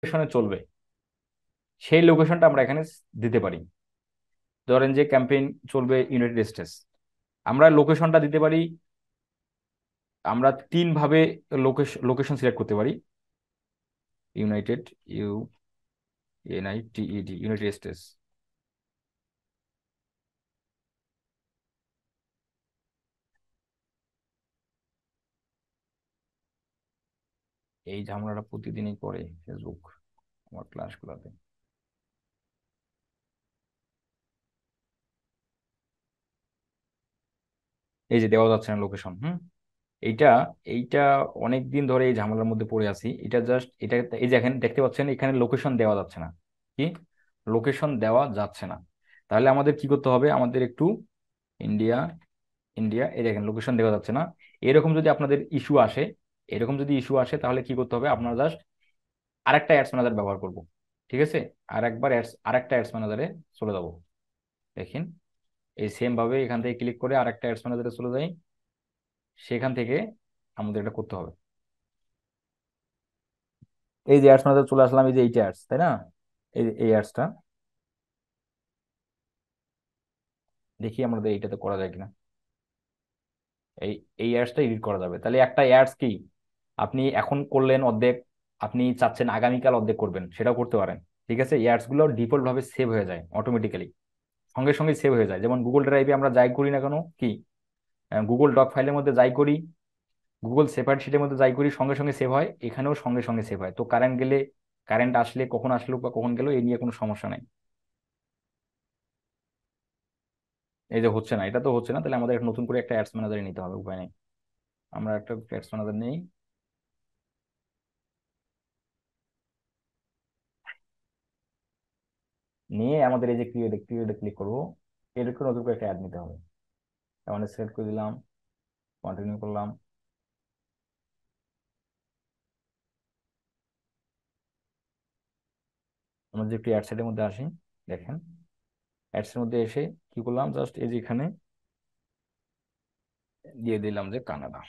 লোকেশনে চলবে সেই লোকেশনটা আমরা এখানে দিতে পারি। ধরেন যে ক্যাম্পেইন চলবে ইউনাইটেড স্টেটস, আমরা লোকেশনটা দিতে পারি। আমরা তিন ভাবে লোকেশন সিলেক্ট করতে পারি। United, U N I T E D, United states. এই ঝামেলাটা প্রতিদিনই করে ফেসবুক আমার ক্লাসগুলোতে। এই যে দেওয়া যাচ্ছে না লোকেশন। এইটা এইটা অনেক দিন ধরে এই ঝামেলার মধ্যে পড়ে আছি। এটা জাস্ট এটা, এই যে এখানে দেখতে পাচ্ছেন এখানে লোকেশন দেওয়া যাচ্ছে না। কি, লোকেশন দেওয়া যাচ্ছে না। তাহলে আমাদের কি করতে হবে, আমাদের একটু ইন্ডিয়া, ইন্ডিয়া, এই দেখেন লোকেশন দেওয়া যাচ্ছে না। এরকম যদি আপনাদের ইস্যু আসে, এরকম যদি ইস্যু আসে তাহলে কি করতে হবে, আপনারা জাস্ট আরেকটা অ্যাডস ম্যানেজার ব্যবহার করব। ঠিক আছে, আরেকটা অ্যাডস ম্যানেজারে চলে যাব। দেখেন, এই সেম ভাবে এখান থেকে ক্লিক করে আরেকটা অ্যাডস ম্যানেজারে চলে যাই। সেখান থেকে আমাদের এটা করতে হবে। এই যে অ্যাডস ম্যানেজার চলে আসলাম, এই যে এইটা অ্যাডস, তাই না? এই অ্যাডসটা দেখি আমাদের এইটাতে করা যায় কিনা। এই এই অ্যাডসটা এডিট করা যাবে। তাহলে একটা অ্যাডস কি আপনি এখন করলেন অর্ধেক, আপনি চাচ্ছেন আগামীকাল অর্ধেক করবেন, সেটাও করতে পারেন। ঠিক আছে, এই অ্যাডস গুলো ডিফল্ট ভাবে সেভ হয়ে যায় অটোমেটিক্যালি, সঙ্গে সঙ্গে সেভ হয়ে যায়। যেমন গুগল ড্রাইভে আমরা যাই করি না কেন, কি গুগল ডক ফাইলের মধ্যে যাই করি, গুগল সেপারেট শিটের মধ্যে যাই করি, সঙ্গে সঙ্গে সেভ হয়, এখানেও সঙ্গে সঙ্গে সেভ হয়। তো কারেন্ট গেলে, কারেন্ট আসলে কখন আসলো বা কখন গেল এই নিয়ে কোনো সমস্যা নাই। এই যে হচ্ছে না, এটা তো হচ্ছে না, তাহলে আমাদের একটা নতুন করে একটা অ্যাডস ম্যানেজার নিতে হবে, উপায় নেই। আমরা একটা অ্যাডস ম্যানেজার নেই, নিয়ে আমাদের এই যে ক্রিয়েট, ক্রিয়েটে ক্লিক করবো। এরকম নতুন করে একটা অ্যাড নিতে হবে। আমাদের সিলেক্ট করে দিলাম, কন্টিনিউ করলাম। আমরা যে একটু অ্যাডসেটের মধ্যে আসি, দেখেন অ্যাডস এর মধ্যে এসে কি করলাম, জাস্ট এই যে এখানে দিয়ে দিলাম যে কানাডা।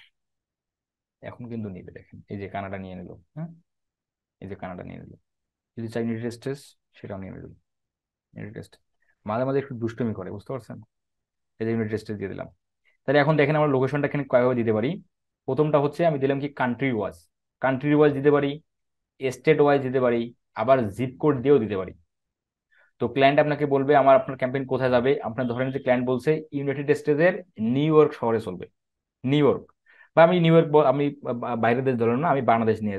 এখন কিন্তু নিবে, দেখেন এই যে কানাডা নিয়ে নিল। হ্যাঁ, এই যে কানাডা নিয়ে নিল। যদি চাই ইউনাইটেড স্টেটস, সেটাও নিয়ে নিল। ইউনাইটেড স্টেটস মাঝে মাঝে একটু দুষ্টুমি করে, বুঝতে পারছেন? এই যে ইউনাইটেড স্টেটস দিয়ে দিলাম। তাহলে এখন দেখেন আমরা লোকেশনটা এখানে কয়ভাবে দিতে পারি। প্রথমটা হচ্ছে আমি দিলাম কি কান্ট্রি ওয়াইজ, কান্ট্রি ওয়াইজ দিতে পারি, স্টেট ওয়াইজ দিতে পারি, আবার জিপ কোড দিয়েও দিতে পারি। তো ক্লায়েন্ট আপনাকে বলবে আমার আপনার ক্যাম্পেইন কোথায় যাবে। আপনার ধরেন যে ক্লায়েন্ট বলছে ইউনাইটেড স্টেটসের নিউ ইয়র্ক শহরে চলবে, নিউ ইয়র্ক, বা আমি নিউ ইয়র্ক আমি বাইরের দেশ ধরলাম না, আমি বাংলাদেশ নিয়ে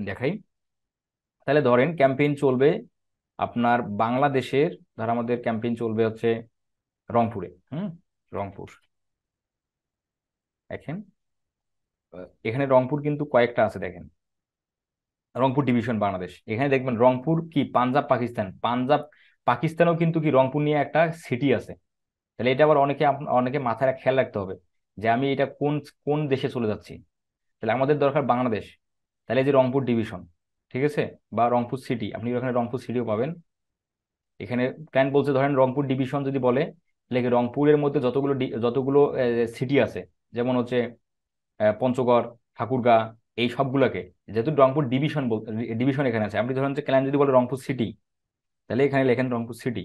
দেখাই। তাহলে ধরেন ক্যাম্পেইন চলবে আপনার বাংলাদেশের, ধর আমাদের ক্যাম্পেইন চলবে হচ্ছে রংপুরে। রংপুর, দেখেন এখানে রংপুর কিন্তু কয়েকটা আছে, দেখেন রংপুর ডিভিশন বাংলাদেশ। এখানে দেখবেন রংপুর কি পাঞ্জাব পাকিস্তান, পাঞ্জাব পাকিস্তানও কিন্তু কি রংপুর নিয়ে একটা সিটি আছে। তাহলে এটা আবার অনেকে অনেকে মাথায় খেয়াল রাখতে হবে যে আমি এটা কোন কোন দেশে চলে যাচ্ছি। তাহলে আমাদের দরকার বাংলাদেশ। তাহলে এই যে রংপুর ডিভিশন, ঠিক আছে, বা রংপুর সিটি, আপনি ওখানে রংপুর সিটিও পাবেন। এখানে ক্লায়েন্ট বলছে ধরেন রংপুর ডিভিশন যদি বলে, তাহলে কি রংপুরের মধ্যে যতগুলো সিটি আছে, যেমন হচ্ছে পঞ্চগড়, ঠাকুরগাঁও, এই সবগুলোকে, যেহেতু রংপুর ডিভিশন ডিভিশন এখানে আছে, আপনি ধরেন যে ক্লায়েন্ট যদি বলে রংপুর সিটি, তাহলে এখানে লেখেন রংপুর সিটি।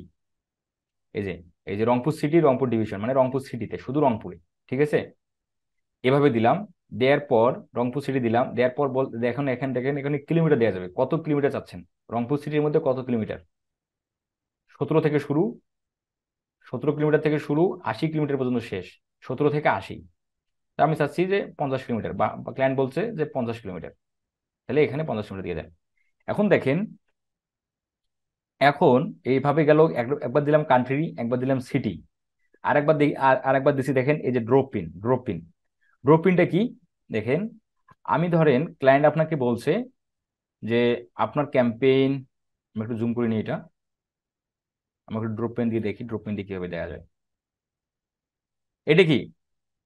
এই যে, এই যে রংপুর সিটি রংপুর ডিভিশন মানে রংপুর সিটিতে, শুধু রংপুরে। ঠিক আছে, এভাবে দিলাম। দেওয়ার পর রংপুর সিটি দিলাম, দেওয়ার পর দেখুন এখানে দেখেন এখানে কিলোমিটার দেওয়া যাবে, কত কিলোমিটার চাচ্ছেন রংপুর সিটির মধ্যে, কত কিলোমিটার। 17 থেকে শুরু, 17 কিলোমিটার থেকে শুরু, 80 কিলোমিটার পর্যন্ত শেষ। 17 থেকে 80। তা আমি চাচ্ছি যে 50 কিলোমিটার, বা ক্লায়েন্ট বলছে যে 50 কিলোমিটার, তাহলে এখানে 50 কিলোমিটার দিয়ে দেন। এখন দেখেন, এখন এইভাবে গেল, একবার দিলাম কান্ট্রি, একবার দিলাম সিটি, আরেকবার দেখি, আরেকবার দিছি। দেখেন এই যে drop pin, drop pin, drop পিনটা কি দেখেন। আমি ধরেন ক্লায়েন্ট আপনাকে বলছে যে আপনার ক্যাম্পেইন, আমি একটু জুম করে নিই এটা, আমি একটু ড্রপ পেন দিয়ে দেখি, ড্রপ পেন দিয়ে কিভাবে দেখা যায়। এটা কি,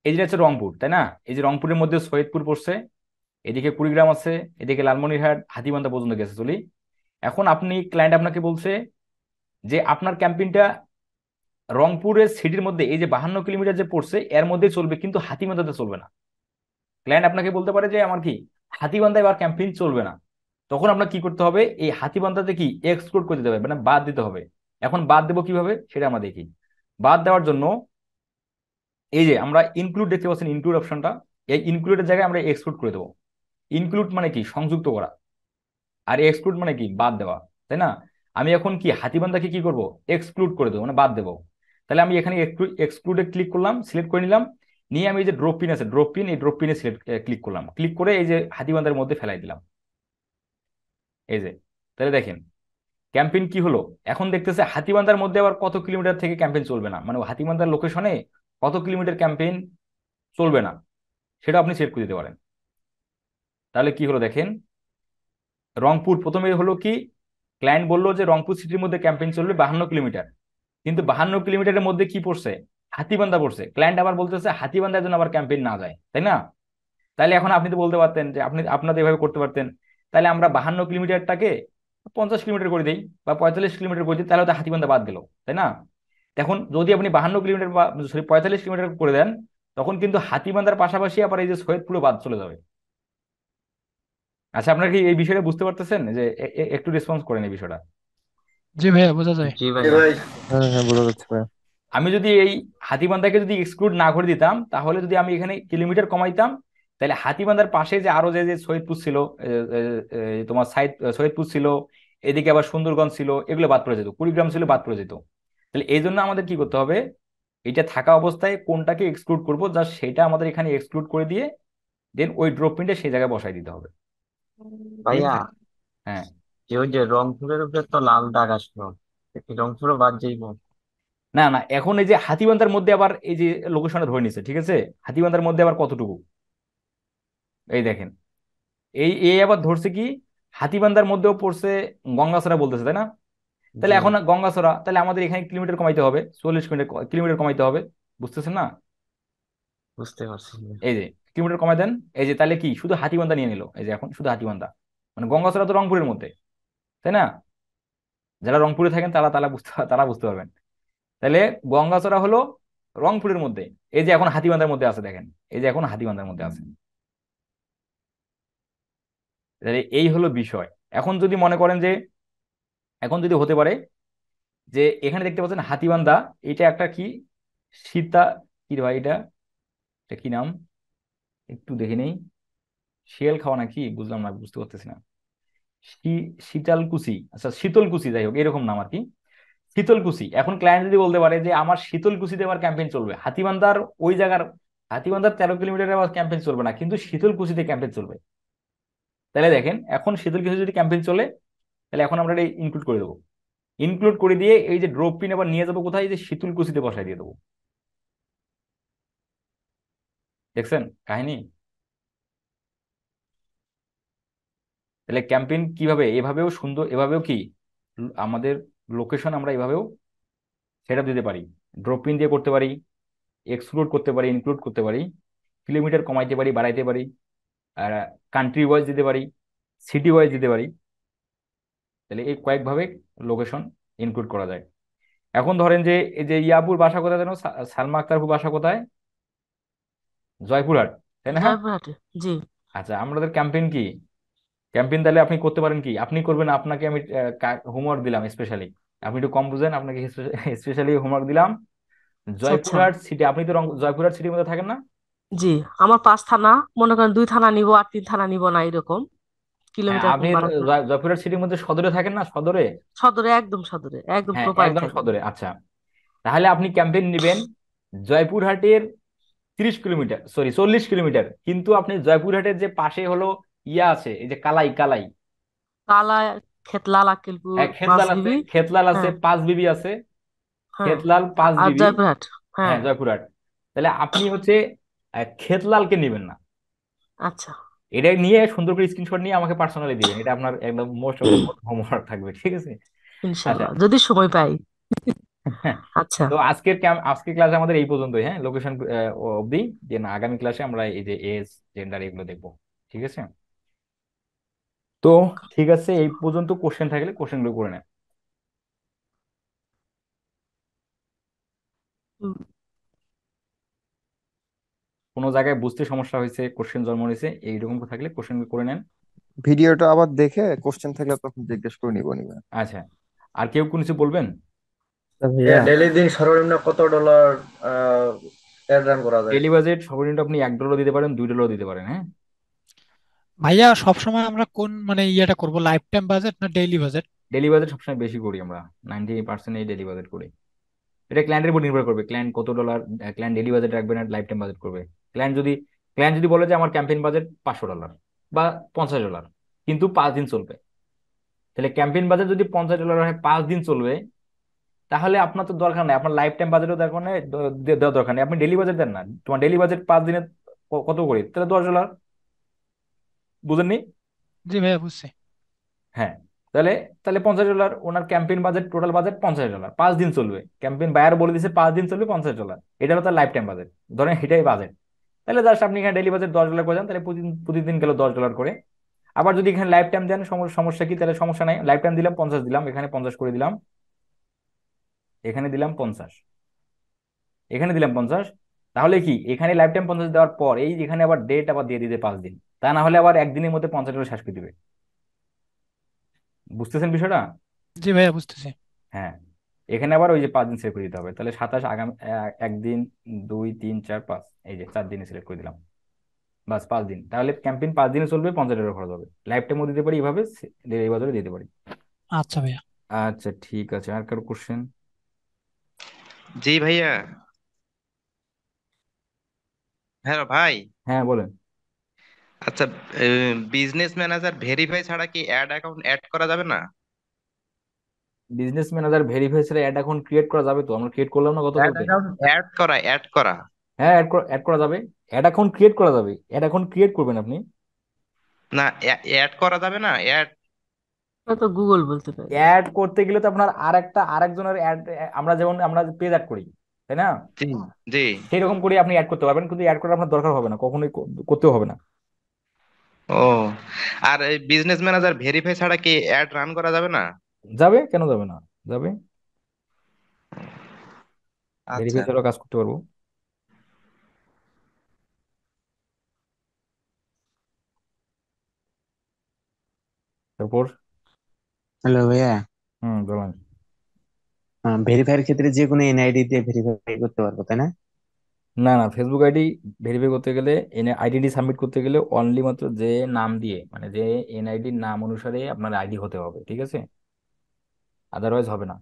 এই যে হচ্ছে রংপুর, তাই না? এই যে রংপুরের মধ্যে সৈয়দপুর পড়ছে, এদিকে কুড়িগ্রাম আছে, এদিকে লালমনিরহাট হাতিবান্ধা পর্যন্ত গেছে চলি। এখন আপনি ক্লায়েন্ট আপনাকে বলছে যে আপনার ক্যাম্পেইনটা রংপুরের সিটির মধ্যে এই যে 52 কিলোমিটার যে পড়ছে এর মধ্যে চলবে, কিন্তু হাতিবান্ধাতে চলবে না। ক্লায়েন্ট আপনাকে বলতে পারে যে আমার কি হাতিবান্ধায় এবার ক্যাম্পেইন চলবে না। তখন আপনার কি করতে হবে, এই হাতিবান্ধাতে কি এক্সক্লুড করে দিতে হবে, মানে বাদ দিতে হবে। এখন বাদ দেবো কিভাবে সেটা আমরা দেখি। বাদ দেওয়ার জন্য এই যে আমরা ইনক্লুড দেখতে পাচ্ছেন, ইনক্লুড অপশনটা, এই ইনক্লুডের জায়গায় আমরা এক্সক্লুড করে দেবো। ইনক্লুড মানে কি সংযুক্ত করা, আর এক্সক্লুড মানে কি বাদ দেওয়া, তাই না? আমি এখন কি হাতিবান্ধাকে কি করব, এক্সক্লুড করে দেবো, মানে বাদ দেবো। তাহলে আমি এখানে এক্সক্লুডে ক্লিক করলাম, সিলেক্ট করে নিলাম, নিয়ে আমি এই যে ড্রপ পিন আছে, ড্রপ পিন, এই ড্রপ পিনে সিলেক্ট ক্লিক করলাম, ক্লিক করে এই যে হাতিবান্ধার মধ্যে ফেলাই দিলাম। এই যে, তাহলে দেখেন ক্যাম্পেইন কি হলো। এখন দেখতেছে হাতিবান্ধার মধ্যে আবার কত কিলোমিটার থেকে ক্যাম্পেইন চলবে না, মানে হাতিবান্ধার লোকেশনে কত কিলোমিটার ক্যাম্পেইন চলবে না, সেটা আপনি সেট করে দিতে পারেন। তাহলে কি হলো দেখেন, রংপুর প্রথমে হলো কি, ক্লায়েন্ট বললো যে রংপুর সিটির মধ্যে ক্যাম্পেইন চলবে 52 কিলোমিটার, কিন্তু 52 কিলোমিটারের মধ্যে কি পড়ছে, হাতিবান্ধা পড়ছে। ক্লায়েন্ট আবার বলতেছে হাতিবান্ধার জন্য আবার ক্যাম্পেইন না যায়, তাই না? তাহলে এখন আপনি তো বলতে পারতেন যে আপনি আপনাদের এভাবে করতে পারতেন, তাহলে আমরা 52 কিলোমিটারটাকে 50 কিলোমিটার করে দিই বা 45 কিলোমিটার করে দিই, তাহলে তো হাতিবান্ধা বাদ গেল, তাই না? এখন যদি আপনি 52 কিলোমিটার বা সরি 45 কিলোমিটার করে দেন, তখন কিন্তু হাতিবান্ধার পাশাপাশি আবার এই যে সৈয়দপুরও বাদ চলে যাবে। আচ্ছা, আপনার কি এই বিষয়টা বুঝতে পারতেছেন যে একটু রেসপন্স করেন এই বিষয়টা। জি ভাইয়া, বোঝা যায়। জি ভাইয়া। হ্যাঁ হ্যাঁ, বোঝা যাচ্ছে ভাই। আমি যদি এই হাতিবান্ধাকে যদি এক্সক্লুড না করে দিতাম, তাহলে যদি আমি এখানে কিলোমিটার কমাইতাম, তাহলে হাতিবান্ধার পাশে যে আরো যে যে সৈয়দপুর ছিল, তোমার সৈয়দপুর ছিল, এদিকে আবার সুন্দরগঞ্জ ছিল, এগুলো বাদ পড়ে যেত, কুড়িগ্রাম ছিল, বাদ পড়ে যেত। তাহলে এই জন্য আমাদের কি করতে হবে, এটা থাকা অবস্থায় কোনটাকে এক্সক্লুড করবো, জাস্ট সেটা আমাদের এখানে এক্সক্লুড করে দিয়ে দেন ওই ড্রপ পিনটা সেই জায়গায় বসাই দিতে হবে। ঠিক ভাইয়া, আছে। হ্যাঁ। ওই যে রংপুরের উপরে তো লাল দাগ আসলো, কি রংপুরও বাদ যাইবো? না না, এখন এই যে হাতিবান্ধার মধ্যে আবার এই যে লোকেশনটা ধরে নিছে, ঠিক আছে, হাতিবান্ধার মধ্যে আবার কতটুকু, এই দেখেন, এই এই আবার ধরছে কি, হাতিবান্ধার মধ্যেও পড়ছে গঙ্গাছড়া বলতেছে, তাই না? তাহলে জি, এখন গঙ্গাছড়া, তাহলে আমাদের এখানে কিলোমিটার কমাইতে হবে, 40 কিলোমিটার কিলোমিটার কমাইতে হবে। বুঝতেছেন না? বুঝতে পারছি। এই যে কিলোমিটার কমাই দেন, এই যে তাহলে কি শুধু হাতিবান্ধা নিয়ে নিল, এই যে এখন শুধু হাতিবান্ধা, মানে গঙ্গাছড়া তো রংপুরের মধ্যে, তাই না? যারা রংপুরে থাকেন তারা তারা বুঝতে পারবেন। তাহলে গঙ্গাচড়া হলো রংপুরের মধ্যে, এই যে এখন হাতিবান্ধার মধ্যে আছে দেখেন, এই যে এখন হাতিবান্ধার মধ্যে আছে। তাহলে এই হলো বিষয়। এখন যদি মনে করেন যে, এখন যদি হতে পারে যে এখানে দেখতে পাচ্ছেন হাতিবান্ধা, এটা একটা কি, সীতা, কি রে ভাই এটা, এটা কি নাম, একটু দেখে নেই, শিয়াল খাওয়া নাকি বুঝলাম না, বুঝতে পারতেছি না। শীতলকুচি, আচ্ছা শীতলকুচি, যাই হোক এরকম নাম আর কি, শীতলকুচি। এখন ক্লায়েন্ট যদি বলতে পারে যে আমার শীতলকুচিতে আমার ক্যাম্পেইন চলবে, হাতিবান্ধার ওই জায়গার, হাতিবান্ধার 13 কিলোমিটারে আমার ক্যাম্পেইন চলবে না, কিন্তু শীতলকুচিতে ক্যাম্পেইন চলবে, তাহলে দেখেন এখন শীতলকুচি যদি ক্যাম্পেইন চলে, তাহলে এখন আমরা এটা ইনক্লুড করে দেবো। ইনক্লুড করে দিয়ে এই যে ড্রপ পিন আবার নিয়ে যাবো কোথায়, এই যে শীতলকুচিতে বসাই দিয়ে দেবো। দেখছেন কাহিনী? তাহলে ক্যাম্পেইন কিভাবে, এভাবেও সুন্দর, এভাবেও কি আমাদের লোকেশন আমরা এভাবেও সেট আপ দিতে পারি, ড্রপ পিন দিয়ে করতে পারি, এক্সক্লুড করতে পারি, ইনক্লুড করতে পারি, কিলোমিটার কমাইতে পারি, বাড়াইতে পারি, আর কান্ট্রি ওয়াইজ দিতে পারি, সিটি ওয়াইজ দিতে পারি। তাহলে এই কয়েকভাবে লোকেশন ইনক্লুড করা যায়। এখন ধরেন যে এই যে ইয়াবুর বাসা কোথায় যেন, সালমা আক্তারপুর বাসা কোথায়, জয়পুরহাট, তাই না? জয়পুরহাটে। জি। আচ্ছা, আমাদের ক্যাম্পেইন কি, ক্যাম্পেইন তাহলে আপনি করতে পারেন কি, আপনি করবেন, আপনাকে আমি হোমওয়ার্ক দিলাম স্পেশালি, আপনি একটু কম বুঝেন, আপনাকে স্পেশালি হোমওয়ার্ক দিলাম। আচ্ছা আচ্ছা। জয়পুরহাট সিটি, আপনি তো জয়পুরহাট সিটির মধ্যে থাকেন না? জি। আমার 5 থানা, মনে করেন 2 থানা নিব আর 3 থানা নিব না, এরকম হ্যাঁ, কিলোমিটার আপনি বাড়াতে। জয়পুরহাট সিটির মধ্যে সদরে থাকেন না, সদরে? সদরে, একদম সদরে, একদম হ্যাঁ, প্রপারে একদম থাকি। সদরে। আচ্ছা, তাহলে আপনি ক্যাম্পেইন নেবেন জয়পুরহাটের 30 কিলোমিটার, সরি 40 কিলোমিটার, কিন্তু আপনি জয়পুরহাটের যে পাশে হলো ইয়া আছে, এই যে কালাই, কালাই, কালা, খেতলাল, আক্কেলপুর, হ্যাঁ খেতলাল আছে, পাঁচবিবি। খেতলাল আছে, হ্যাঁ। পাঁচ বিবি আছে, হ্যাঁ। খেতলাল পাঁচ আর বিবি। জয়পুরহাট। হ্যাঁ। হ্যাঁ জয়পুরহাট। তাহলে আপনি হচ্ছে খেতলালকে নেবেন না, আচ্ছা। এটা নিয়ে সুন্দর করে স্ক্রিনশট নিয়ে আমাকে পার্সোনালি দিবেন, এটা আপনার একদম মোস্ট অফ দ্য হোমওয়ার্ক থাকবে, ঠিক আছে? আচ্ছা। ইনশাল্লাহ, যদি সময় পাই। আচ্ছা। তো আজকের ক্লাসে আমাদের এই পর্যন্তই, হ্যাঁ, লোকেশন অবধি। যে না, আগামী ক্লাসে আমরা এই যে এজ, জেন্ডার এগুলো দেখবো, ঠিক আছে? তো ঠিক আছে, এই পর্যন্ত কোশ্চেন থাকলে কোশ্চেনগুলো করে নেন। হুম। কোনো জায়গায় বুঝতে সমস্যা হয়েছে, কোশ্চেন জন্ম নিয়েছে, এইরকম থাকলে কোশ্চেনগুলো করে নেন। ভিডিওটা আবার দেখে কোশ্চেন থাকলে তখন জিজ্ঞেস করে নিবো। আচ্ছা, আর কেউ কোনো কিছু বলবেন? ভাইয়া, ডেলি দিন সর্বনিম্ন কত ডলার অ্যাড রান করা যায়? ডেইলি বাজেট সর্বনিম্ন আপনি $1 দিতে পারেন, $2 দিতে পারেন, হ্যাঁ। ভাইয়া সবসময় আমরা কোন মানে ইয়েটা করব, লাইফ টাইম বাজেট না ডেইলি বাজেট? ডেইলি বাজেট সবসময় বেশি করি আমরা, 90% এই ডেইলি বাজেট করি। এটা ক্লায়েন্টের উপর নির্ভর করবে, ক্লায়েন্ট কত ডলার, ক্লায়েন্ট ডেইলি বাজেট রাখবে না লাইফ টাইম বাজেট করবে। ক্লায়েন্ট যদি ক্লায়েন্ট যদি বলে যে আমার ক্যাম্পেইন বাজেট $500 বা $50, কিন্তু 5 দিন চলবে, তাহলে ক্যাম্পেইন বাজেট যদি $50 হয়, 5 দিন চলবে, তাহলে আপনার তো দরকার নেই, আপনার লাইফ টাইম বাজেটও দরকার নেই, দেওয়ার দরকার নেই, আপনি ডেইলি বাজেট দেন না। তোমার ডেইলি বাজেট 5 দিনে কত করে, তাহলে $10। বুঝেননি? জি ভাইয়া বুঝছি। হ্যাঁ। তাহলে তাহলে $50, ওনার ক্যাম্পেইন বাজেট, টোটাল বাজেট $50, 5 দিন চলবে, ক্যাম্পেইন বায়ার বলে দিচ্ছে 5 দিন চলবে $50, এটা হলো তার লাইফ টাইম বাজেট, ধরেন এটাই বাজেট। তাহলে জাস্ট আপনি এখানে ডেইলি বাজেট $10 করে দেন, তাহলে প্রতিদিন প্রতিদিন গেল $10 করে। আবার যদি এখানে লাইফ টাইম দেন, সমস্যা কি, তাহলে সমস্যা নাই, লাইফ টাইম দিলাম 50, দিলাম এখানে 50 করে দিলাম, এখানে দিলাম 50, এখানে দিলাম 50। তাহলে কি, এখানে লাইফ টাইম 50 দেওয়ার পর এই এখানে আবার ডেট আবার দিয়ে দিতে 5 দিন, তা না হলে আবার একদিনের মধ্যে $50 শেষ করে দিবে। বুঝতেছেন বিষয়টা? জি ভাইয়া বুঝতেছি। হ্যাঁ। এখানে আবার ওই যে 5 দিন সিলেক্ট করে দিতে হবে, তাহলে 27 আগামী একদিন, 2 3 4 5, এই যে 4 দিনে সিলেক্ট করে দিলাম, বাস 5 দিন, তাহলে ক্যাম্পেইন 5 দিনে চলবে, $50 খরচ হবে, লাইফ টাইমও দিতে পারি এইভাবে, ডেলিভারি বাজারে দিতে পারি। আচ্ছা ভাইয়া। আচ্ছা ঠিক আছে, আর কারো কোশ্চেন? জি ভাইয়া। হ্যালো ভাই। হ্যাঁ বলেন। আচ্ছা, বিজনেস ম্যানেজার ভেরিফাই ছাড়া কি অ্যাড অ্যাকাউন্ট অ্যাড করা যাবে না? বিজনেস ম্যানেজার ভেরিফাই ছাড়া অ্যাড অ্যাকাউন্ট ক্রিয়েট করা যাবে তো, আমরা ক্রিয়েট করলাম না অ্যাড গতকালকে। অ্যাকাউন্ট অ্যাড করা। হ্যাঁ, অ্যাড করা যাবে, অ্যাড অ্যাকাউন্ট ক্রিয়েট করা যাবে, অ্যাড অ্যাকাউন্ট ক্রিয়েট করবেন আপনি। না, অ্যাড করা যাবে না অ্যাড। এটা তো গুগল বলতে পারে। অ্যাড করতে গেলে তো আপনার আরেকজনের অ্যাড, আমরা যেমন আমরা পেজ অ্যাড করি, তাই না, জি জি। সেই রকম করে আপনি অ্যাড করতে পারবেন, কিন্তু অ্যাড করার আপনার দরকার হবে না, কখনোই করতেও হবে না। ও, আর এই বিজনেস ম্যানেজার ভেরিফাই ছাড়া কি অ্যাড রান করা যাবে না? যাবে, কেন যাবে না, যাবে, আচ্ছা। ভেরিফাই ছাড়া কাজ করতে পারবো। তারপর? হ্যালো ভাইয়া। হুম, বলেন। ভেরিফাইয়ের ক্ষেত্রে যে কোনো এনআইডি দিয়ে ভেরিফাই করতে পারবো তাই না? না না, ফেসবুক আইডি ভেরিফাই করতে গেলে, এনে আইডি সাবমিট করতে গেলে অনলি মাত্র যে নাম দিয়ে, মানে যে এনআইডির নাম অনুসারে আপনার আইডি হতে হবে, ঠিক আছে, আদারওয়াইজ হবে না।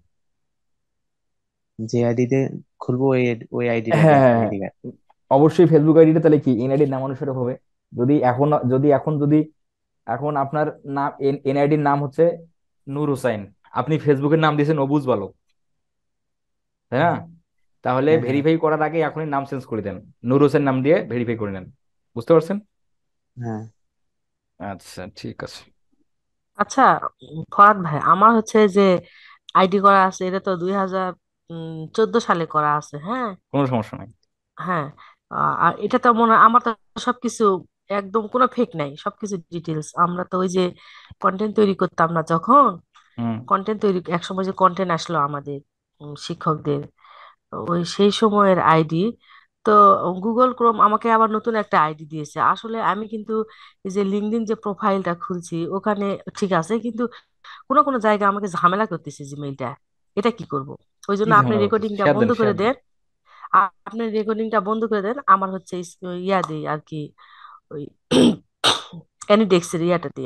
যে আইডি দিয়ে খুলবো ওই ওই আইডিটা হ্যাঁ দিয়ে হ্যাঁ, হ্যাঁ। ID card. অবশ্যই ফেসবুক আইডিটা তাহলে কি এনআইডির নাম অনুসারে হবে। যদি এখন আপনার নাম, এনআইডির নাম হচ্ছে নূর হোসাইন, আপনি ফেসবুকের নাম দিয়েছেন অবুজ বালক, তাই না, তাহলে হ্যাঁ হ্যাঁ ভেরিফাই করার আগে এখনই নাম চেঞ্জ করে দেন, নূর হোসেন নাম দিয়ে ভেরিফাই করে নেন। বুঝতে পারছেন? হ্যাঁ। আচ্ছা ঠিক আছে। আচ্ছা, ফরাদ ভাই, আমার হচ্ছে যে আইডি করা আছে, এটা তো 2014 সালে করা আছে, হ্যাঁ। কোনো সমস্যা নাই। হ্যাঁ। আর এটা তো মনে হয় আমার তো সবকিছু একদম কোনো ফেক নাই, সবকিছু ডিটেলস। আমরা তো ওই যে কন্টেন্ট তৈরি করতাম না যখন, হুম। কন্টেন্ট তৈরি একসময় যে কন্টেন্ট আসলো আমাদের শিক্ষকদের, ওই সেই সময়ের আইডি। তো গুগল ক্রোম আমাকে আবার নতুন একটা আইডি দিয়েছে। আসলে আমি কিন্তু এই যে লিঙ্কডইন যে প্রোফাইলটা খুলছি ওখানে ঠিক আছে, কিন্তু কোনো কোনো জায়গায় আমাকে ঝামেলা করতেছে জিমেইলটা। এটা কি করব? ওই কি জন্য আপনি ঝামেলা করতেছে, রেকর্ডিংটা শেয়ার বন্ধ দেন, করে শেয়ার দেন। দেন। আপনি রেকর্ডিংটা বন্ধ করে দেন, আমার হচ্ছে ইয়া দিই আর কি, ওই অ্যানিডেক্সের ইয়াটা দিই।